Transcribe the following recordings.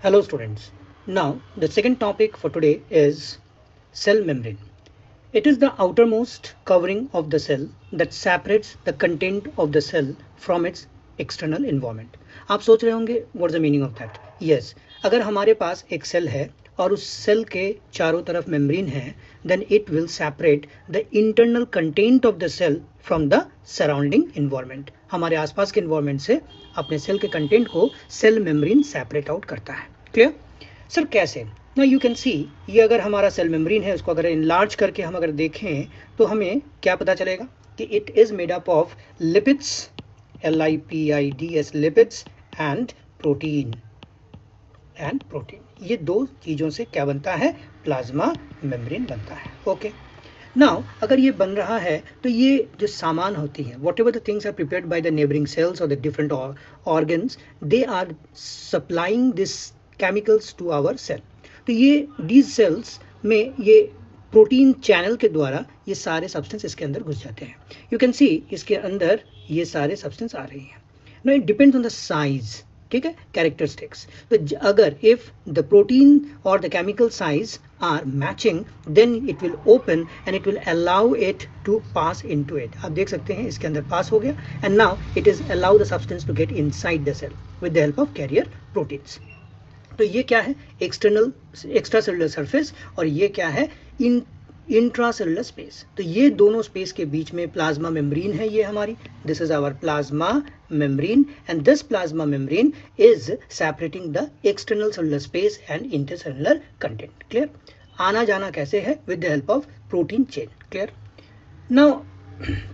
Hello students. Now the second topic for today is cell membrane. It is the outermost covering of the cell that separates the content of the cell from its external environment. आप सोच रहे होंगे what's the meaning of that? Yes, अगर हमारे पास एक cell है और उस सेल के चारों तरफ मेम्ब्रेन है, then it will separate the internal content of the cell from the surrounding environment. हमारे आसपास के environment से अपने सेल के कंटेंट को सेल मेम्ब्रेन सेपरेट आउट करता है. क्लियर? सर कैसे? ना यू कैन सी, ये अगर हमारा सेल मेम्ब्रेन है, उसको अगर इनलार्ज करके हम अगर देखें तो हमें क्या पता चलेगा कि it is made up of lipids, LIPIDS, lipids and protein. ये दो चीज़ों से क्या बनता है? प्लाज्मा मेम्ब्रेन बनता है. ओके. नाउ अगर ये बन रहा है तो ये जो सामान होती हैं, whatever the things are prepared by the neighboring cells और the different organs, they are supplying this chemicals to our cell. तो ये दीज सेल्स में ये प्रोटीन चैनल के द्वारा ये सारे सब्सटेंस इसके अंदर घुस जाते हैं. यू कैन सी इसके अंदर ये सारे सब्सटेंस आ रही हैं. No it depends on the size. ठीक है, कैरेक्टरिस्टिक्स. तो अगर इफ द प्रोटीन और the chemical size are matching, then it will open and it will allow it to pass into it. आप देख सकते हैं इसके अंदर पास हो गया and now it is allow the substance to get inside the cell with the help of carrier proteins. तो ये क्या है? एक्स्ट्रा सेलुलर सरफेस, और ये क्या है? Intracellular space. तो ये दोनों स्पेस के बीच में प्लाज्मा मेम्ब्रेन है. ये हमारी, this is our plasma membrane and this plasma membrane is separating the external cellular space and intercellular content. Clear? आना जाना कैसे है? With the help of protein chain. Clear? Now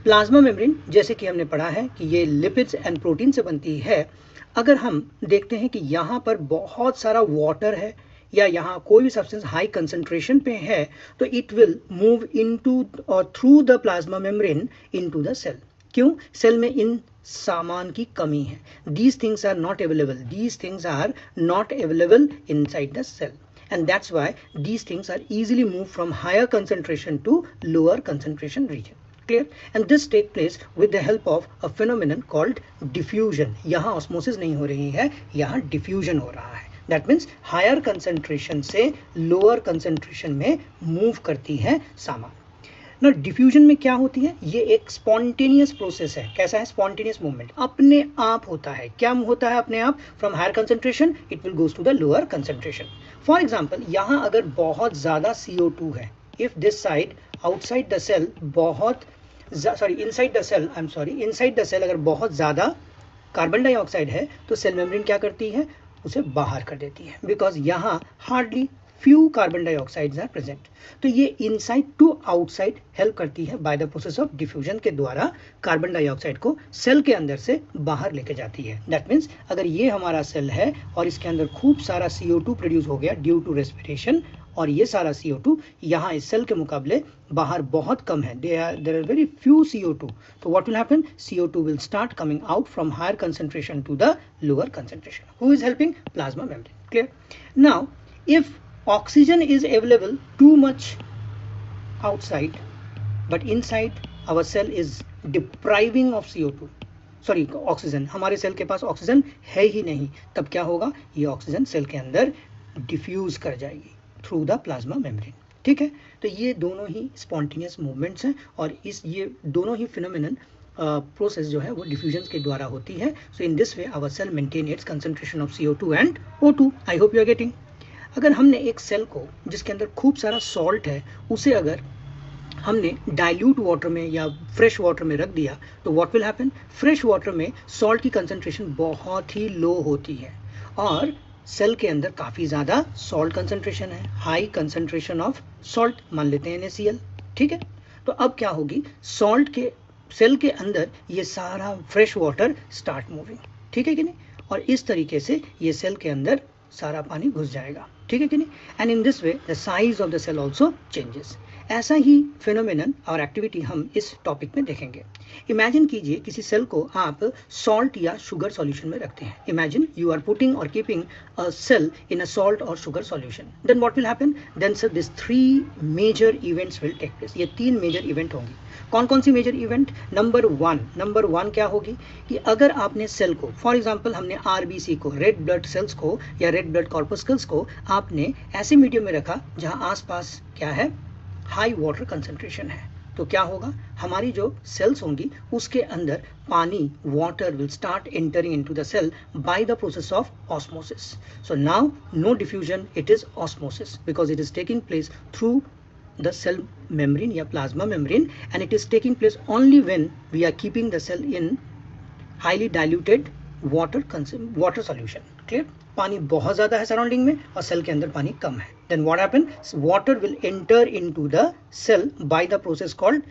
plasma membrane जैसे कि हमने पढ़ा है कि ये लिपिड्स एंड प्रोटीन से बनती है. अगर हम देखते हैं कि यहाँ पर बहुत सारा वाटर है या यहाँ कोई भी सब्सटेंस हाई कंसंट्रेशन पे है, तो इट विल मूव इनटू और through the plasma membrane into the cell. क्यों? सेल में इन सामान की कमी है. These things are not available. These things are not available inside the cell, and that's why these things are easily moved from higher concentration to lower concentration region. Clear? And this take place with the help of a phenomenon called diffusion. यहाँ osmosis नहीं हो रही है, यहाँ diffusion हो रहा है. That means higher concentration से lower concentration में move करती है सामान. ना डिफ्यूजन में क्या होती है? ये एक स्पॉन्टेनियस प्रोसेस है. कैसा है? स्पॉन्टेनियस मूवमेंट, अपने आप होता है. क्या होता है अपने आप? From higher concentration it will goes to the lower concentration. For example, यहाँ अगर बहुत ज़्यादा CO2 है, if this side outside the cell बहुत इनसाइड द सेल अगर बहुत ज़्यादा कार्बन डाइऑक्साइड है, तो सेल मेम्ब्रेन क्या करती है? उसे बाहर कर देती है, बिकॉज यहाँ hardly few carbon dioxides are present. तो ये इनसाइड टू आउटसाइड हेल्प करती है bye the process of diffusion के द्वारा. कार्बन डाइऑक्साइड को सेल के अंदर से बाहर लेके जाती है. दैट मीन्स अगर ये हमारा सेल है और इसके अंदर खूब सारा CO2 प्रोड्यूस हो गया ड्यू टू रेस्पिरेशन, और ये सारा CO2 यहाँ इस सेल के मुकाबले बाहर बहुत कम है, there are very few CO2. तो what will happen? CO2 will start coming out from higher concentration to the lower concentration. Who is helping? Plasma membrane. Clear? Now if oxygen is available too much outside, but inside our cell is depriving of CO2. Sorry, oxygen. हमारे cell के पास oxygen है ही नहीं, तब क्या होगा? ये oxygen cell के अंदर डिफ्यूज कर जाएगी थ्रू द प्लाज्मा मेम्ब्रेन. ठीक है? तो ये दोनों ही स्पॉन्टेनियस मूवमेंट्स हैं, और ये दोनों ही फिनोमिनन प्रोसेस जो है वो डिफ्यूजन के द्वारा होती है. So in this way our cell maintain its concentration of CO2 and O2. I hope you are getting. अगर हमने एक सेल को जिसके अंदर खूब सारा सॉल्ट है, उसे अगर हमने डाइल्यूट वाटर में या फ्रेश वाटर में रख दिया, तो what will happen? Fresh water में सॉल्ट की कंसंट्रेशन बहुत ही लो होती है और सेल के अंदर काफ़ी ज़्यादा सॉल्ट कंसंट्रेशन है, हाई कंसंट्रेशन ऑफ सॉल्ट मान लेते हैं NaCl. ठीक है? तो अब क्या होगी? सॉल्ट के सेल के अंदर ये सारा फ्रेश वाटर स्टार्ट मूविंग. ठीक है कि नहीं? और इस तरीके से ये सेल के अंदर सारा पानी घुस जाएगा. ठीक है कि नहीं? And in this way the size of the cell also changes. ऐसा ही फिनोमेनन और एक्टिविटी हम इस टॉपिक में देखेंगे। इमेजिन कीजिए किसी सेल को आप सॉल्ट या शुगर सॉल्यूशन में रखते हैं। इमेजिन यू आर पुटिंग और keeping a cell in a salt और sugar solution, then what will happen, then sir this 3 major events will take place. ये 3 मेजर इवेंट होंगी। कौन कौन सी मेजर इवेंट? नंबर वन क्या होगी कि अगर आपने सेल को, फॉर एग्जांपल हमने आरबीसी को, रेड ब्लड सेल्स को या रेड ब्लड कॉर्पस्कल्स को आपने ऐसे मीडियम में रखा जहां आसपास क्या है, हाई वाटर कंसंट्रेशन है, तो क्या होगा, हमारी जो सेल्स होंगी उसके अंदर पानी, water will start entering into the cell by the process of osmosis. So now no diffusion, it is osmosis because it is taking place through the cell membrane या plasma membrane, and it is taking place only when we are keeping the cell in highly diluted water solution. Clear? पानी बहुत ज़्यादा है surrounding में और cell के अंदर पानी कम है, then what happen, water will enter into the cell by the process called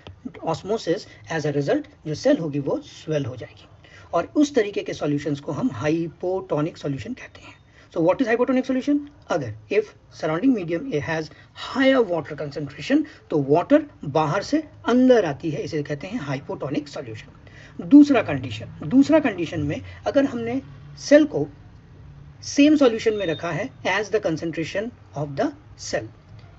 osmosis. As a result जो सेल होगी वो swell हो जाएगी और उस तरीके के सॉल्यूशंस को हम हाइपोटोनिक सॉल्यूशन कहते हैं। So what is hypotonic solution? अगर if surrounding medium has higher water concentration तो water बाहर से अंदर आती है, इसे कहते हैं hypotonic solution। दूसरा कंडीशन में अगर हमने सेल को सेम सॉल्यूशन में रखा है as the concentration of the cell,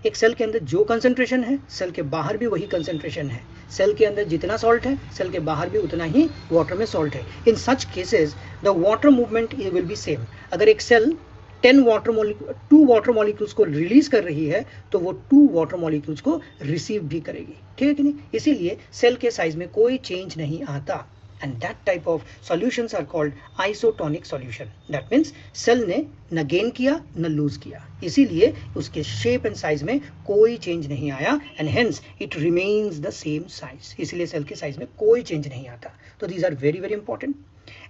एक सेल के अंदर जो कंसंट्रेशन है सेल के बाहर भी वही कंसंट्रेशन है, सेल के अंदर जितना सॉल्ट है सेल के बाहर भी उतना ही वाटर में सॉल्ट है। In such cases the water movement will be same. अगर एक सेल 2 वाटर मॉलिक्यूल्स को रिलीज कर रही है तो वो 2 वाटर मॉलिक्यूल्स को रिसीव भी करेगी, ठीक है कि नहीं? इसीलिए सेल के साइज में कोई चेंज नहीं आता, and that type of solutions are called isotonic solution. That means cell ने न गेन किया न लूज किया, इसीलिए उसके शेप एंड साइज में कोई चेंज नहीं आया, and hence it remains the same size. इसीलिए सेल के साइज में कोई चेंज नहीं आता। तो these are very very important.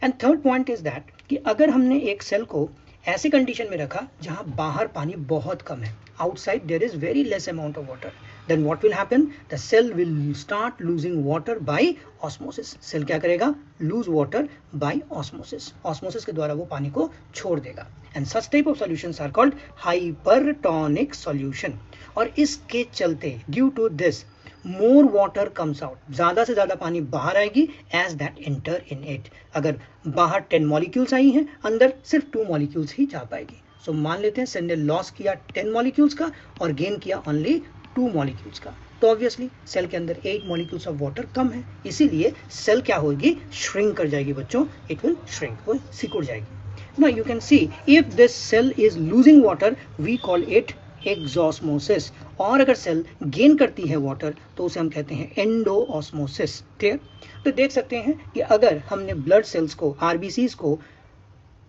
And third point is that कि अगर हमने एक सेल को ऐसी कंडीशन में रखा जहां बाहर पानी बहुत कम है, outside there is very less amount of water, then what will happen, the cell will start losing water by osmosis. Cell क्या करेगा, lose water by osmosis. osmosis के द्वारा वो पानी को छोड़ देगा, and such type of solutions are called hypertonic solution. और इसके चलते due to this more water comes out, ज़्यादा से ज़्यादा पानी बाहर आएगी as that enter in it. अगर बाहर 10 मॉलिक्यूल्स आई हैं, अंदर सिर्फ 2 मॉलिक्यूल्स ही जा पाएगी। सो मान लेते हैं सेल ने लॉस किया 10 मॉलिक्यूल्स का और गेन किया ओनली 2 मॉलिक्यूल्स का, तो ऑब्वियसली सेल के अंदर 8 मॉलिक्यूल्स ऑफ वाटर कम है, इसीलिए सेल क्या होगी, श्रिंक कर जाएगी बच्चों, इट विल श्रिंक, वो सिकुड़ जाएगी। Now you can see if this cell is losing water we call it exosmosis, और अगर सेल गेन करती है वाटर तो उसे हम कहते हैं एंडोऑस्मोसिस। क्लियर? तो देख सकते हैं कि अगर हमने ब्लड सेल्स को, आरबीसीज को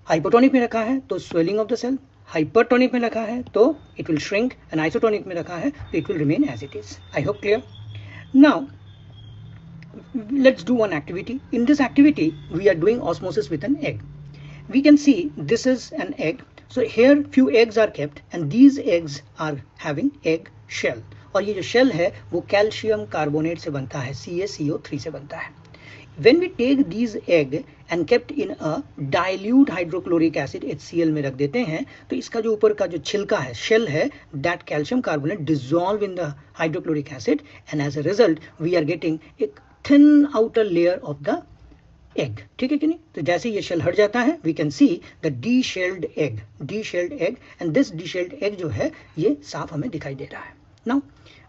हाइपोटोनिक में रखा है तो swelling of the cell, hypertonic में रखा है तो it will shrink, and isotonic में रखा है तो it will remain as it is. I hope clear. Now let's do one activity. In this activity we are doing osmosis with an egg. We can see this is an egg. So here few eggs are kept and these eggs are having egg shell, और ये जो shell है वो calcium carbonate से बनता है, CaCO3 से बनता है। When we take these egg and kept in a dilute hydrochloric acid HCl में रख देते हैं तो इसका जो ऊपर का जो छिलका है, shell है, that calcium carbonate dissolve in the hydrochloric acid, and as a result we are getting a thin outer layer of the egg. ठीक है कि नहीं? तो जैसे ये शेल हट जाता है we can see the de-shelled egg, and this de-shelled egg जो है ये साफ हमें दिखाई दे रहा है। Now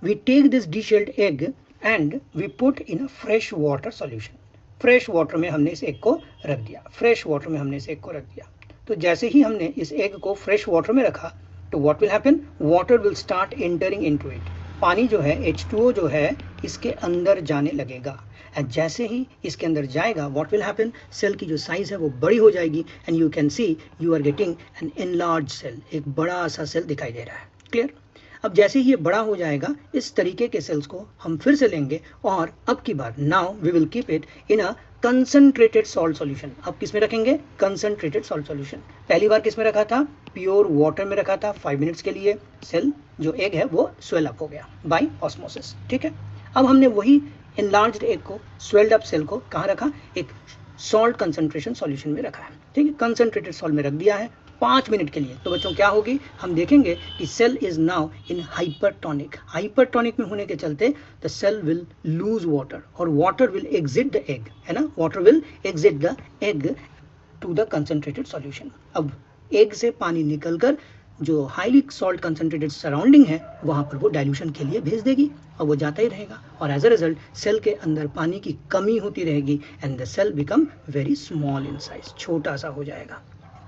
we take this de-shelled egg and we put in a fresh water solution. Fresh water में हमने इस एग को रख दिया, तो जैसे ही हमने इस एग को फ्रेश वाटर में रखा तो what will happen, water will start entering into it. पानी जो है H2O जो है इसके अंदर जाने लगेगा, एंड जैसे ही इसके अंदर जाएगा what will happen, सेल की जो साइज है वो बड़ी हो जाएगी, and you can see you are getting an enlarge cell, एक बड़ा सा सेल दिखाई दे रहा है। क्लियर? अब जैसे ही ये बड़ा हो जाएगा इस तरीके के सेल्स को हम फिर से लेंगे और अब की बार now we will keep it in a concentrated salt solution. अब किस में रखेंगे, कंसंट्रेटेड सॉल्ट सॉल्यूशन। पहली बार किस में रखा था, प्योर वाटर में रखा था 5 मिनट्स के लिए, सेल जो एग है वो स्वेल अप हो गया बाय ऑस्मोसिस। ठीक है, अब हमने वही एनलार्ज्ड एग को, स्वेल्ड अप सेल को कहाँ रखा, एक सॉल्ट कंसंट्रेशन सॉल्यूशन में रखा है। ठीक है, कंसंट्रेटेड सॉल्ट में रख दिया है, 5 मिनट के लिए, तो बच्चों क्या होगी, हम देखेंगे कि cell is now in hypertonic. Hypertonic में होने के चलते the cell will lose water और water will exit the egg, है ना, water will exit the egg to the concentrated solution. अब एग से पानी निकलकर जो हाईली सॉल्ट कंसंट्रेटेड सराउंडिंग है वहाँ पर वो डाइल्यूशन के लिए भेज देगी और वो जाता ही रहेगा, और एज अ रिजल्ट सेल के अंदर पानी की कमी होती रहेगी and the cell become very small in size, छोटा सा हो जाएगा।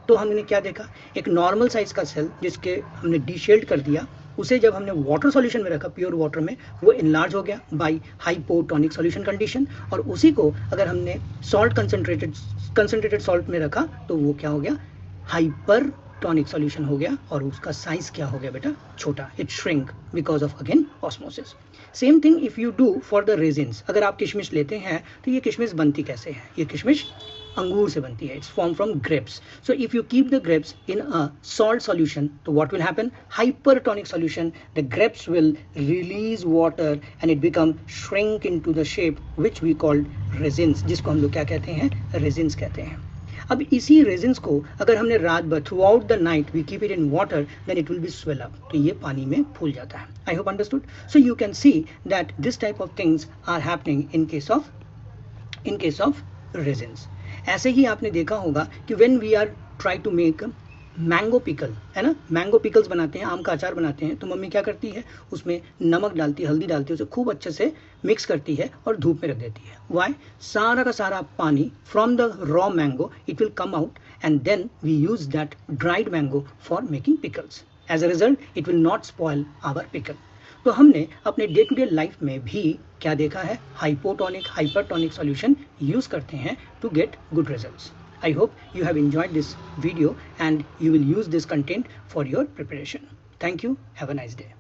तो हमने क्या देखा, एक नॉर्मल साइज का सेल जिसके हमने डीशेल्ड कर दिया, उसे जब हमने वाटर सॉल्यूशन में रखा, प्योर वाटर में, वो इनलार्ज हो गया बाय हाइपोटोनिक सॉल्यूशन कंडीशन, और उसी को अगर हमने सॉल्ट कंसंट्रेटेड सॉल्ट में रखा तो वो क्या हो गया, हाइपरटोनिक सॉल्यूशन हो गया, और उसका साइज क्या हो गया बेटा, छोटा, it shrink because of again osmosis. Same thing if you do for the resins. अगर आप किशमिश लेते हैं तो ये किशमिश बनती कैसे है, ये किशमिश अंगूर से बनती है, it's form from grapes. So if you keep the grapes in a salt solution तो what will happen, hypertonic solution, the grapes will release water and it become shrink into the shape which we called raisins, जिसको हम लोग क्या कहते हैं, resins कहते हैं। अब इसी रेजिन्स को अगर हमने रात भर throughout the night we keep it in water then it will be swell up, तो ये पानी में फूल जाता है। I hope understood. So you can see that this type of things are happening in case of raisins. ऐसे ही आपने देखा होगा कि when we are try to make mango pickle, है ना, मैंगो पिकल्स बनाते हैं, आम का अचार बनाते हैं, तो मम्मी क्या करती है, उसमें नमक डालती है, हल्दी डालती है, उसे खूब अच्छे से मिक्स करती है और धूप में रख देती है। वाई, सारा का सारा पानी from the raw mango it will come out and then we use that dried mango for making pickles. As a result it will not spoil our pickle. तो हमने अपने डे टू डे लाइफ में भी क्या देखा है, hypotonic hypertonic solution use करते हैं to get good results. I hope you have enjoyed this video and you will use this content for your preparation. Thank you. Have a nice day.